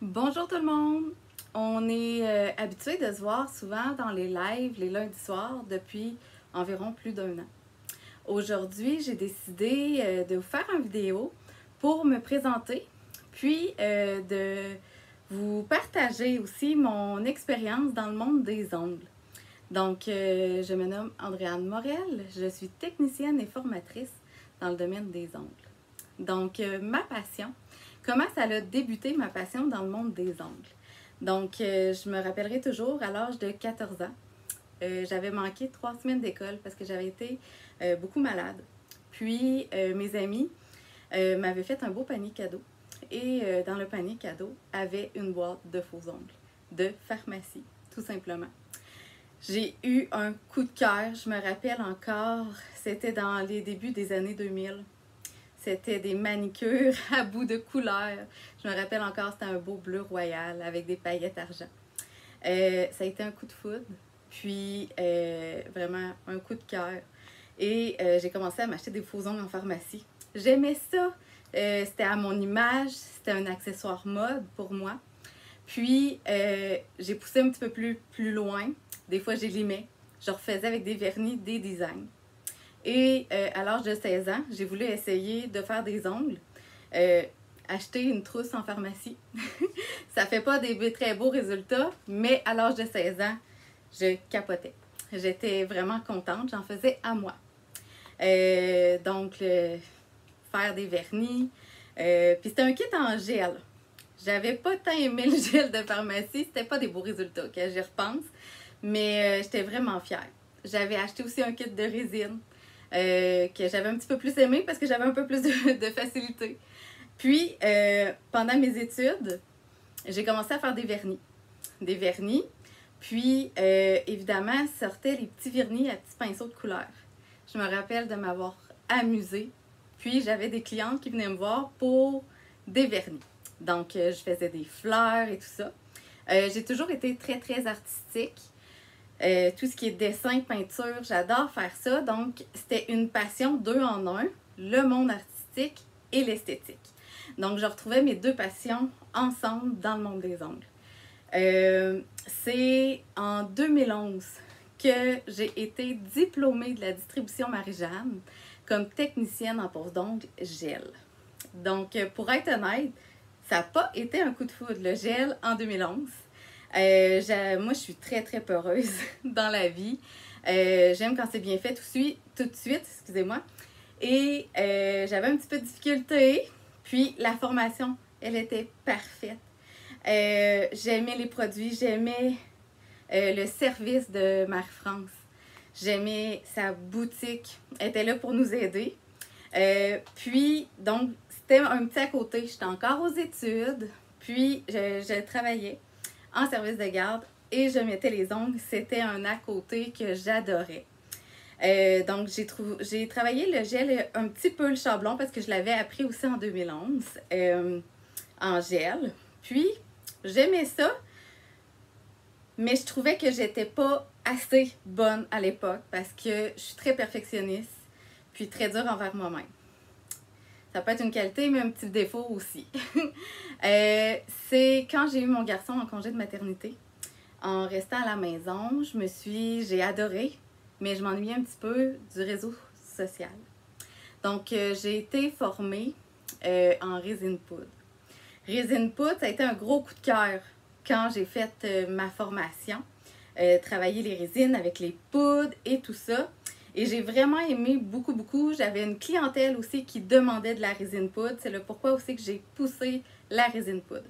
Bonjour tout le monde! On est habitué de se voir souvent dans les lives les lundis soirs depuis environ plus d'un an. Aujourd'hui, j'ai décidé de vous faire une vidéo pour me présenter, puis de vous partager aussi mon expérience dans le monde des ongles. Donc, je me nomme Andréane Morel, je suis technicienne et formatrice dans le domaine des ongles. Donc, ma passion, comment ça a débuté ma passion dans le monde des ongles? Donc, je me rappellerai toujours, à l'âge de 14 ans, j'avais manqué 3 semaines d'école parce que j'avais été beaucoup malade. Puis, mes amis m'avaient fait un beau panier cadeau. Et dans le panier cadeau, avait une boîte de faux ongles, de pharmacie, tout simplement. J'ai eu un coup de cœur, je me rappelle encore, c'était dans les débuts des années 2000. C'était des manicures à bout de couleurs. Je me rappelle encore, c'était un beau bleu royal avec des paillettes argent. Ça a été un coup de foudre, puis vraiment un coup de cœur. Et j'ai commencé à m'acheter des faux ongles en pharmacie. J'aimais ça. C'était à mon image, c'était un accessoire mode pour moi. Puis j'ai poussé un petit peu plus loin. Des fois, j'élimais. Je refaisais avec des vernis, des designs. Et à l'âge de 16 ans, j'ai voulu essayer de faire des ongles. Acheter une trousse en pharmacie. Ça fait pas des très beaux résultats, mais à l'âge de 16 ans, je capotais. J'étais vraiment contente, j'en faisais à moi. Donc, faire des vernis. Puis c'était un kit en gel. J'avais pas tant aimé le gel de pharmacie, c'était pas des beaux résultats, que j'y repense. Mais j'étais vraiment fière. J'avais acheté aussi un kit de résine. Que j'avais un petit peu plus aimé parce que j'avais un peu plus de facilité. Puis, pendant mes études, j'ai commencé à faire des vernis. Des vernis. Puis, évidemment, sortaient les petits vernis à petits pinceaux de couleur. Je me rappelle de m'avoir amusée. Puis, j'avais des clientes qui venaient me voir pour des vernis. Donc, je faisais des fleurs et tout ça. J'ai toujours été très artistique. Tout ce qui est dessin, peinture, j'adore faire ça. Donc, c'était une passion 2 en 1, le monde artistique et l'esthétique. Donc, je retrouvais mes 2 passions ensemble dans le monde des ongles. C'est en 2011 que j'ai été diplômée de la distribution Marie-Jeanne comme technicienne en pose d'ongles gel. Donc, pour être honnête, ça n'a pas été un coup de foudre, le gel en 2011. Moi, je suis très peureuse dans la vie. J'aime quand c'est bien fait tout de suite, excusez-moi. Et j'avais un petit peu de difficulté. Puis la formation, elle était parfaite. J'aimais les produits, j'aimais le service de Marie-France. J'aimais sa boutique. Elle était là pour nous aider. Puis, donc, c'était un petit à côté. J'étais encore aux études. Puis, je travaillais en service de garde et je mettais les ongles. C'était un à côté que j'adorais. Donc, j'ai travaillé le gel et un petit peu le chablon parce que je l'avais appris aussi en 2011 en gel. Puis, j'aimais ça, mais je trouvais que j'étais pas assez bonne à l'époque parce que je suis très perfectionniste puis très dure envers moi-même. Ça peut être une qualité, mais un petit défaut aussi. C'est quand j'ai eu mon garçon en congé de maternité. En restant à la maison, j'ai adoré, mais je m'ennuyais un petit peu du réseau social. Donc, j'ai été formée en résine poudre. Résine poudre, ça a été un gros coup de cœur quand j'ai fait ma formation. Travailler les résines avec les poudres et tout ça. Et j'ai vraiment aimé beaucoup. J'avais une clientèle aussi qui demandait de la résine poudre. C'est le pourquoi aussi que j'ai poussé la résine poudre.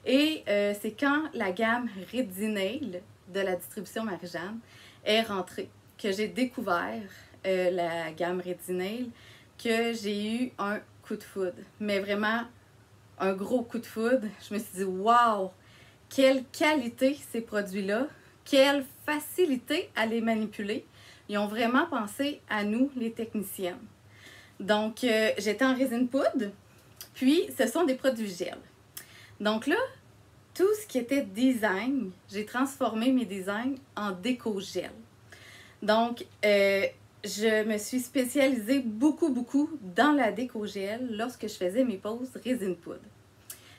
Et c'est quand la gamme Redinail de la distribution Marie-Jeanne est rentrée que j'ai découvert la gamme Redinail, que j'ai eu un coup de foudre. Mais vraiment, un gros coup de foudre. Je me suis dit, waouh, quelle qualité ces produits-là, quelle facilité à les manipuler. Ils ont vraiment pensé à nous, les techniciennes. Donc, j'étais en résine poudre, puis ce sont des produits gel. Donc là, tout ce qui était design, j'ai transformé mes designs en déco-gel. Donc, je me suis spécialisée beaucoup dans la déco-gel lorsque je faisais mes poses résine poudre.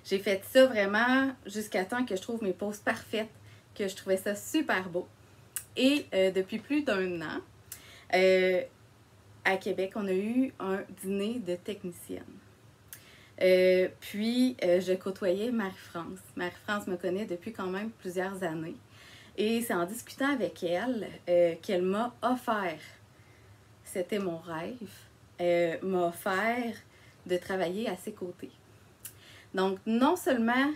J'ai fait ça vraiment jusqu'à temps que je trouve mes poses parfaites, que je trouvais ça super beau. Et depuis plus d'1 an, à Québec, on a eu un dîner de techniciennes. Je côtoyais Marie-France. Marie-France me connaît depuis quand même plusieurs années. Et c'est en discutant avec elle qu'elle m'a offert, c'était mon rêve, m'a offert de travailler à ses côtés. Donc, non seulement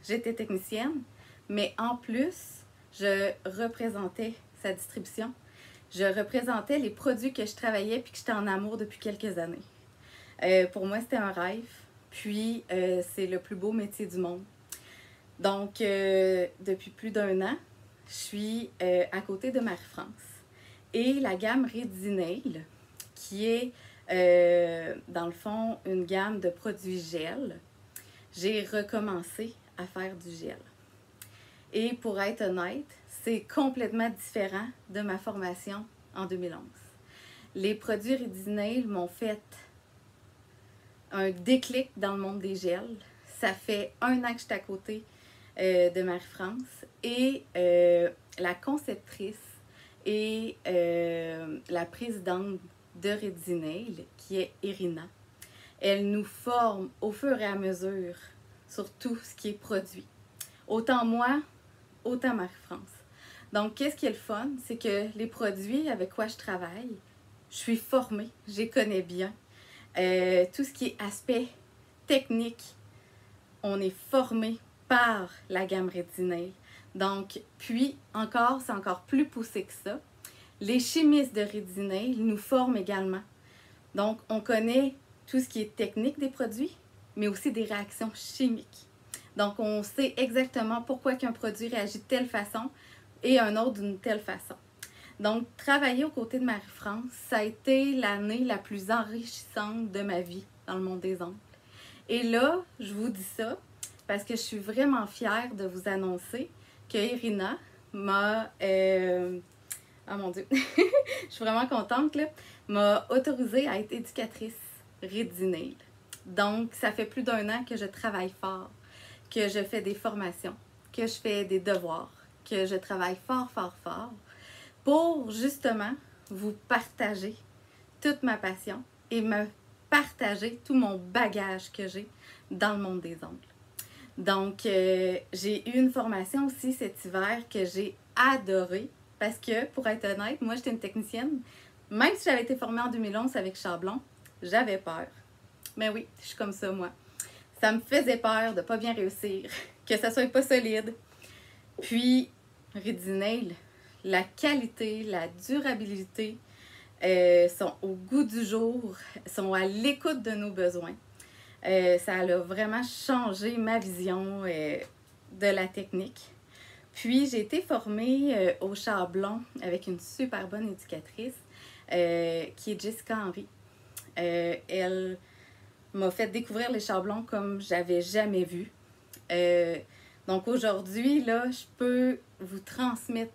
j'étais technicienne, mais en plus, je représentais sa distribution. Je représentais les produits que je travaillais puis que j'étais en amour depuis quelques années. Pour moi, c'était un rêve. Puis, c'est le plus beau métier du monde. Donc, depuis plus d'1 an, je suis à côté de Marie-France. Et la gamme Redinail, qui est, dans le fond, une gamme de produits gel, j'ai recommencé à faire du gel. Et pour être honnête, c'est complètement différent de ma formation en 2011. Les produits Redinail m'ont fait un déclic dans le monde des gels. Ça fait 1 an que je suis à côté de Marie-France et la conceptrice et la présidente de Redinail, qui est Irina, elle nous forme au fur et à mesure sur tout ce qui est produit. Autant moi, autant Marie-France. Donc, qu'est-ce qui est le fun? C'est que les produits avec quoi je travaille, je suis formée, je les connais bien. Tout ce qui est aspect technique, on est formé par la gamme Redinail. Donc, puis encore, c'est encore plus poussé que ça. Les chimistes de Redinail nous forment également. Donc, on connaît tout ce qui est technique des produits, mais aussi des réactions chimiques. Donc, on sait exactement pourquoi qu'un produit réagit de telle façon et un autre d'une telle façon. Donc, travailler aux côtés de Marie-France, ça a été l'année la plus enrichissante de ma vie dans le monde des ongles. Et là, je vous dis ça parce que je suis vraiment fière de vous annoncer que Irina m'a... Oh mon Dieu! Je suis vraiment contente, là. M'a autorisée à être éducatrice Redinail. Donc, ça fait plus d'1 an que je travaille fort, que je fais des formations, que je fais des devoirs, que je travaille fort, fort, fort pour justement vous partager toute ma passion et me partager tout mon bagage que j'ai dans le monde des ongles. Donc, j'ai eu une formation aussi cet hiver que j'ai adorée parce que, pour être honnête, moi, j'étais une technicienne. Même si j'avais été formée en 2011 avec Chablon, j'avais peur. Mais oui, je suis comme ça, moi. Ça me faisait peur de ne pas bien réussir, que ça soit pas solide. Puis, Redinail, la qualité, la durabilité sont au goût du jour, sont à l'écoute de nos besoins. Ça a vraiment changé ma vision de la technique. Puis, j'ai été formée au Chablon avec une super bonne éducatrice qui est Jessica Henry. Elle m'a fait découvrir les Chablons comme j'avais jamais vu. Donc aujourd'hui, là, je peux vous transmettre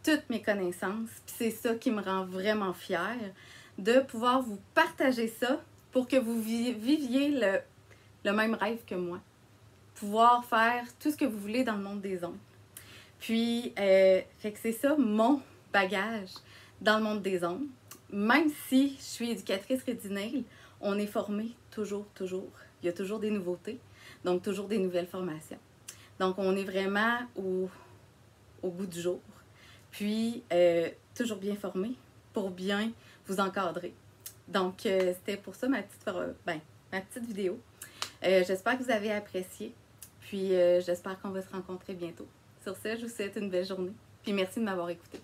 toutes mes connaissances. Puis c'est ça qui me rend vraiment fière, de pouvoir vous partager ça pour que vous viviez le même rêve que moi. Pouvoir faire tout ce que vous voulez dans le monde des ongles. Puis, fait que c'est ça mon bagage dans le monde des ongles. Même si je suis éducatrice Redinail, on est formé toujours. Il y a toujours des nouveautés, donc toujours des nouvelles formations. Donc, on est vraiment au bout du jour. Puis, toujours bien formé pour bien vous encadrer. Donc, c'était pour ça ma petite vidéo. J'espère que vous avez apprécié. Puis, j'espère qu'on va se rencontrer bientôt. Sur ce, je vous souhaite une belle journée. Puis, merci de m'avoir écouté.